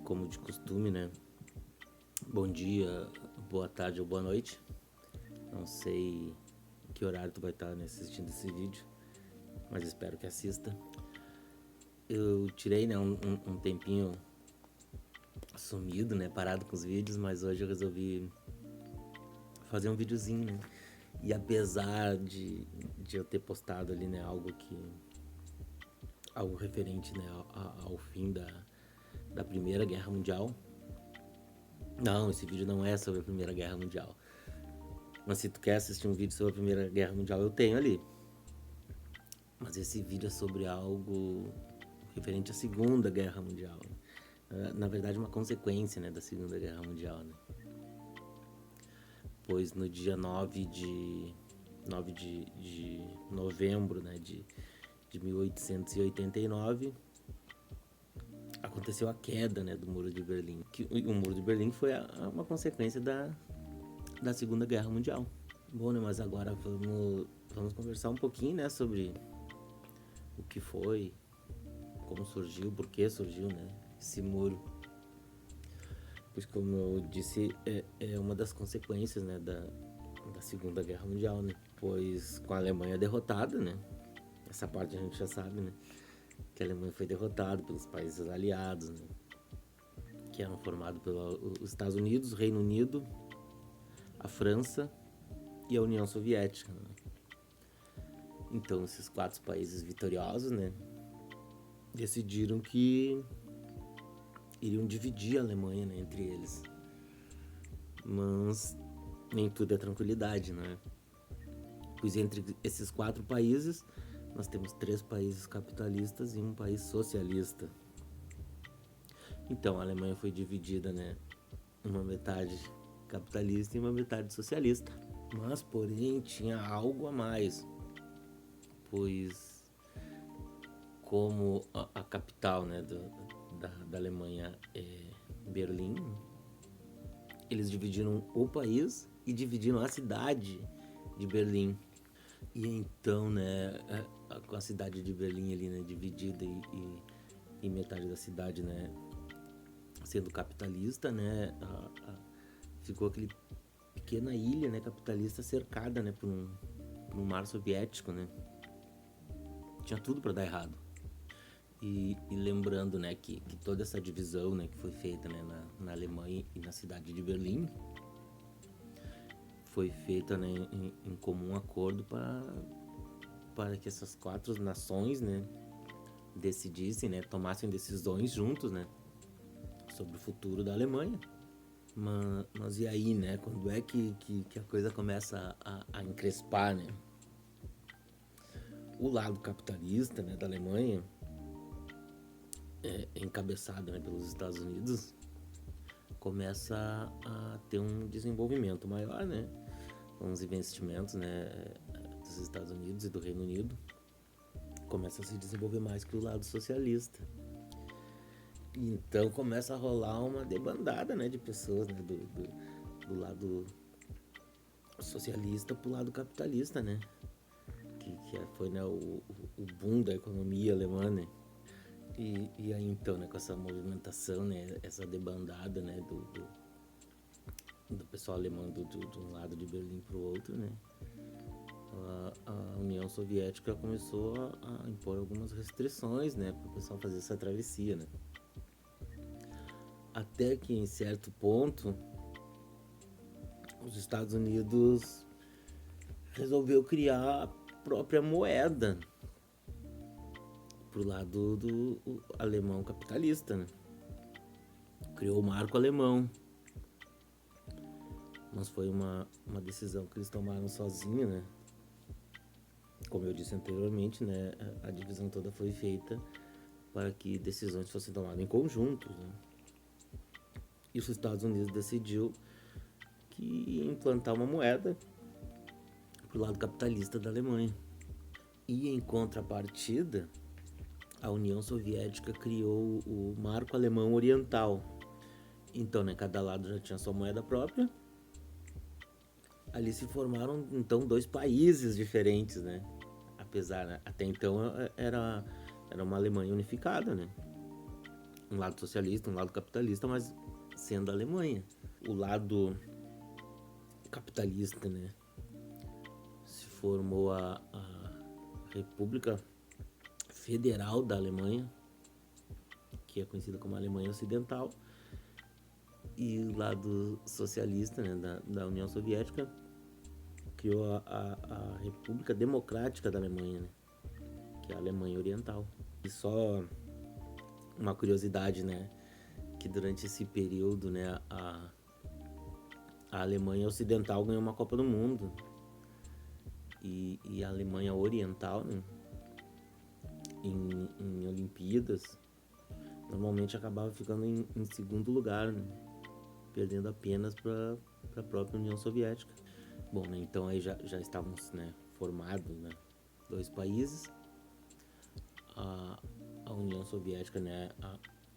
como de costume, né? Bom dia, boa tarde ou boa noite. Não sei que horário tu vai estar assistindo esse vídeo, mas espero que assista. Eu tirei, né, um tempinho sumido, né, parado com os vídeos, mas hoje eu resolvi fazer um videozinho, né? E apesar de eu ter postado ali, né, algo referente, né, ao fim da Primeira Guerra Mundial. Não, esse vídeo não é sobre a Primeira Guerra Mundial. Mas se tu quer assistir um vídeo sobre a Primeira Guerra Mundial, eu tenho ali. Mas esse vídeo é sobre algo referente à Segunda Guerra Mundial. Na verdade, uma consequência, né, da Segunda Guerra Mundial, né? Pois no dia 9 de novembro, né, de 1889, aconteceu a queda, né, do Muro de Berlim. O Muro de Berlim foi uma consequência da Segunda Guerra Mundial. Bom, né, mas agora vamos conversar um pouquinho, né, sobre o que foi, como surgiu, por que surgiu, né, esse muro. Pois, como eu disse, é uma das consequências, né, da Segunda Guerra Mundial, né? Pois com a Alemanha derrotada, né, essa parte a gente já sabe, né, que a Alemanha foi derrotada pelos países aliados, né, que eram formados pelos Estados Unidos, Reino Unido, a França e a União Soviética, né? Então esses 4 países vitoriosos, né, decidiram que iriam dividir a Alemanha, né, entre eles. Mas nem tudo é tranquilidade, né? Pois entre esses 4 países, nós temos 3 países capitalistas e um país socialista. Então a Alemanha foi dividida, né, uma metade capitalista e uma metade socialista. Mas, porém, tinha algo a mais, pois como a capital, né, da Alemanha é Berlim, eles dividiram o país e dividiram a cidade de Berlim. E então, né, com a cidade de Berlim ali, né, dividida e metade da cidade, né, sendo capitalista, né, ficou aquele pequena ilha, né, capitalista cercada, né, por um mar soviético, né. Tinha tudo para dar errado. E lembrando, né, que toda essa divisão, né, que foi feita, né, na Alemanha e na cidade de Berlim foi feita, né, em comum acordo para que essas 4 nações, né, decidissem, né, tomassem decisões juntos, né, sobre o futuro da Alemanha. Mas e aí, né, quando é que a coisa começa a encrespar, né? O lado capitalista, né, da Alemanha, encabeçado, né, pelos Estados Unidos, começa a ter um desenvolvimento maior, né, com os investimentos, né, dos Estados Unidos e do Reino Unido, começa a se desenvolver mais que o lado socialista. Então começa a rolar uma debandada, né, de pessoas, né, do lado socialista pro lado capitalista, né, que foi, né, o boom da economia alemã, né. E aí então, né, com essa movimentação, né, essa debandada, né, do pessoal alemão de um lado de Berlim pro outro, né, a União Soviética começou a impor algumas restrições, né, para o pessoal fazer essa travessia, né. Até que em certo ponto os Estados Unidos resolveu criar a própria moeda pro lado do alemão capitalista, né? Criou o marco alemão. Mas foi uma decisão que eles tomaram sozinhos, né? Como eu disse anteriormente, né, a divisão toda foi feita para que decisões fossem tomadas em conjunto, né? E os Estados Unidos decidiu que ia implantar uma moeda pro lado capitalista da Alemanha. E em contrapartida, a União Soviética criou o Marco Alemão Oriental. Então, né, cada lado já tinha sua moeda própria. Ali se formaram, então, 2 países diferentes, né? Apesar, né, até então, era uma Alemanha unificada, né? um lado socialista, um lado capitalista, mas sendo a Alemanha. O lado capitalista, né, se formou a República Federal da Alemanha, que é conhecida como Alemanha Ocidental, e o lado socialista, né, da União Soviética criou a República Democrática da Alemanha, né, que é a Alemanha Oriental. E só uma curiosidade, né, que durante esse período, né, a Alemanha Ocidental ganhou uma Copa do Mundo e a Alemanha Oriental, né, em Olimpíadas, normalmente acabava ficando em segundo lugar, né, perdendo apenas para a própria União Soviética. Bom, né, então aí já estávamos, né, formados, né, dois países. A União Soviética, né,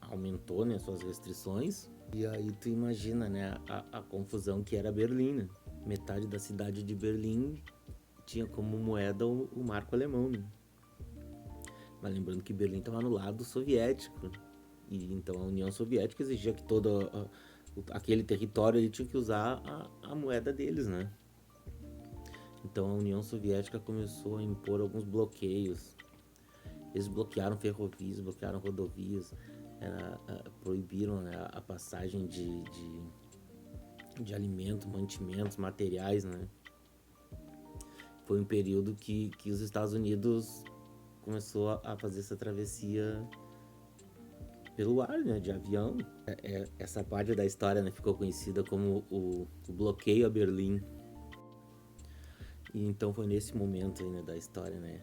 aumentou, né, suas restrições. E aí tu imagina, né, a confusão que era Berlim, né? Metade da cidade de Berlim tinha como moeda o marco alemão, né? Mas lembrando que Berlim estava no lado soviético. E então a União Soviética exigia que todo aquele território ele tinha que usar a moeda deles, né? Então a União Soviética começou a impor alguns bloqueios. Eles bloquearam ferrovias, bloquearam rodovias, proibiram, né, a passagem de alimentos, mantimentos, materiais, né? Foi um período que os Estados Unidos começou a fazer essa travessia pelo ar, né, de avião. Essa parte da história, né, ficou conhecida como o bloqueio a Berlim. E então foi nesse momento aí, né, da história, né,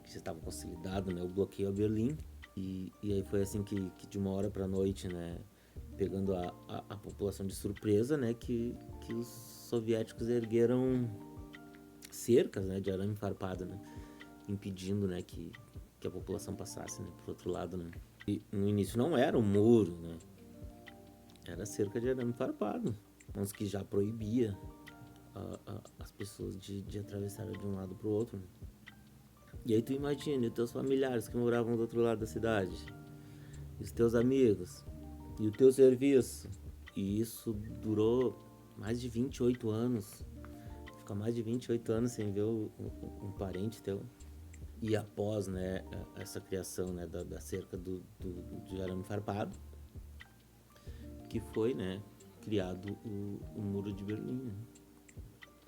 que já estava consolidado, né, o bloqueio a Berlim. E aí foi assim que de uma hora para noite, né, pegando a população de surpresa, né, que os soviéticos ergueram cercas, né, de arame farpado, né, impedindo, né, que a população passasse, né, pro outro lado, né. E no início não era um muro, né, era cerca de arame farpado, mas que já proibia as pessoas de atravessar de um lado pro outro, né. E aí tu imagina os teus familiares que moravam do outro lado da cidade, e os teus amigos, e o teu serviço. E isso durou mais de 28 anos. Ficar mais de 28 anos sem ver um parente teu. E após, né, essa criação, né, da cerca de arame farpado, que foi, né, criado o Muro de Berlim, né?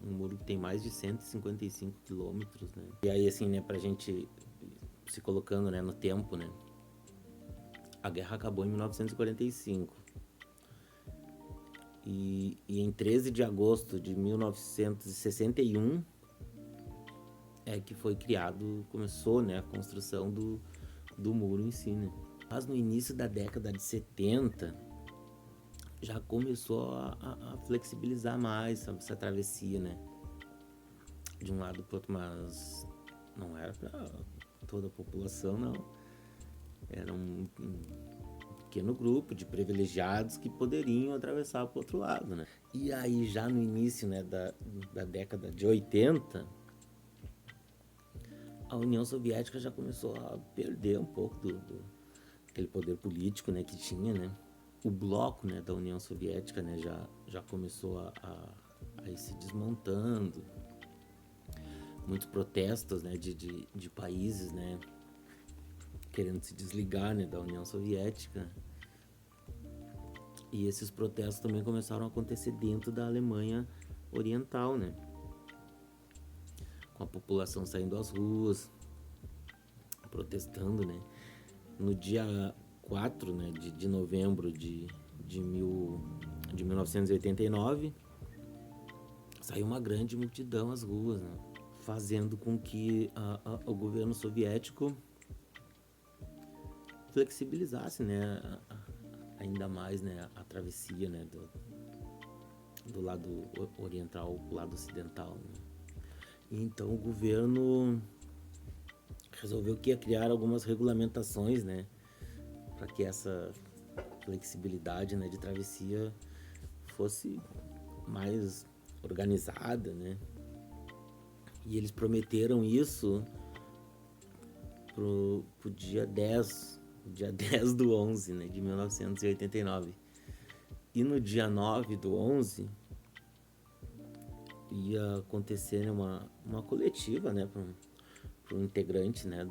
Um muro que tem mais de 155 quilômetros, né? E aí, assim, né, pra gente se colocando, né, no tempo, né? A guerra acabou em 1945. E em 13 de agosto de 1961 é que foi criado, começou, né, a construção do muro em si, né? Mas no início da década de 70 já começou a flexibilizar mais essa travessia, né? De um lado para outro, mas não era para toda a população, não. Era um pequeno grupo de privilegiados que poderiam atravessar para o outro lado, né? E aí já no início, né, da década de 80, a União Soviética já começou a perder um pouco aquele poder político, né, que tinha, né? O bloco, né, da União Soviética, né, já começou a ir se desmontando. Muitos protestos, né, de países, né, querendo se desligar, né, da União Soviética. E esses protestos também começaram a acontecer dentro da Alemanha Oriental, né? Com a população saindo às ruas, protestando, né? No dia 4, né, de novembro de 1989, saiu uma grande multidão às ruas, né? Fazendo com que o governo soviético flexibilizasse, né, ainda mais, né, a travessia, né, do lado oriental para o lado ocidental, né? E então o governo resolveu que ia criar algumas regulamentações, né, para que essa flexibilidade, né, de travessia fosse mais organizada, né? E eles prometeram isso pro dia 10 dia 10/11, né, de 1989. E no dia 9/11 ia acontecer, né, uma coletiva, né, para um integrante, né,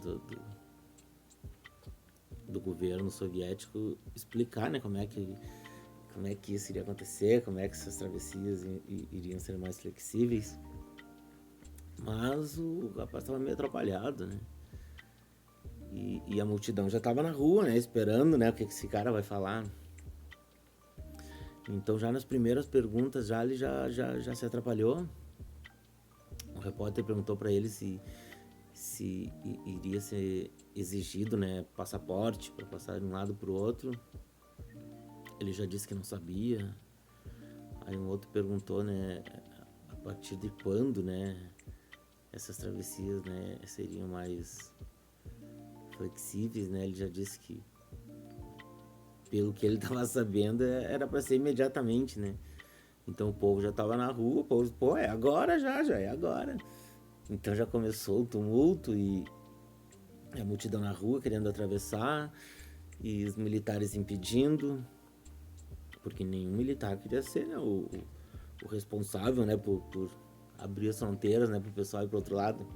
do governo soviético explicar, né, como é que isso iria acontecer, como é que essas travessias iriam ser mais flexíveis. Mas o rapaz estava meio atrapalhado, né? E a multidão já estava na rua, né? Esperando, né? O que esse cara vai falar. Então, já nas primeiras perguntas, já ele já se atrapalhou. O repórter perguntou para ele se iria ser exigido, né, passaporte para passar de um lado para o outro. Ele já disse que não sabia. Aí um outro perguntou, né, a partir de quando, né, essas travessias, né, seriam mais flexíveis, né? Ele já disse que, pelo que ele estava sabendo, era para ser imediatamente, né? Então o povo já estava na rua, o povo, pô, é agora já é agora. Então já começou o tumulto e a multidão na rua querendo atravessar e os militares impedindo, porque nenhum militar queria ser, né, o responsável, né, por abrir as fronteiras, né, para o pessoal ir para o outro lado.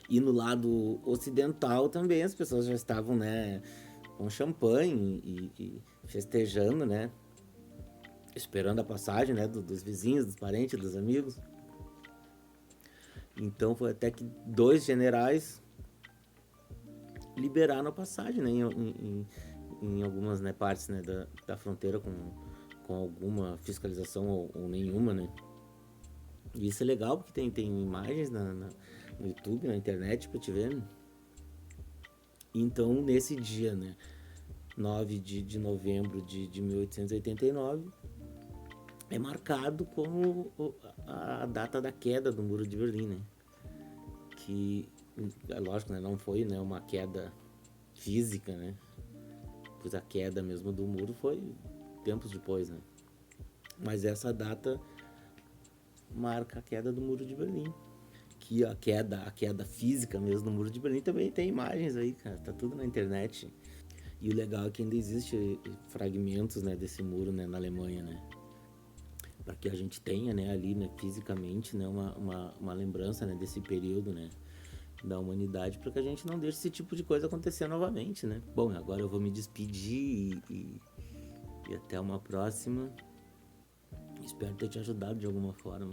E no lado ocidental também as pessoas já estavam, né, com champanhe e festejando, né, esperando a passagem, né, dos vizinhos, dos parentes, dos amigos. Então foi até que 2 generais liberaram a passagem, né, em algumas, né, partes, né, da fronteira com alguma fiscalização ou nenhuma, né. E isso é legal porque tem imagens no YouTube, na internet pra te ver. Então nesse dia, né, 9 de novembro de 1889, é marcado como a data da queda do Muro de Berlim, né? Que, é lógico, né, não foi, né, uma queda física, né? Pois a queda mesmo do muro foi tempos depois, né? Mas essa data marca a queda do Muro de Berlim. Que a queda física mesmo do Muro de Berlim também tem imagens aí, cara. Tá tudo na internet. E o legal é que ainda existe fragmentos, né, desse muro, né, na Alemanha, né? Para que a gente tenha, né, ali, né, fisicamente, né, uma lembrança, né, desse período, né, da humanidade, para que a gente não deixe esse tipo de coisa acontecer novamente, né? Bom, agora eu vou me despedir e até uma próxima. Espero ter te ajudado de alguma forma.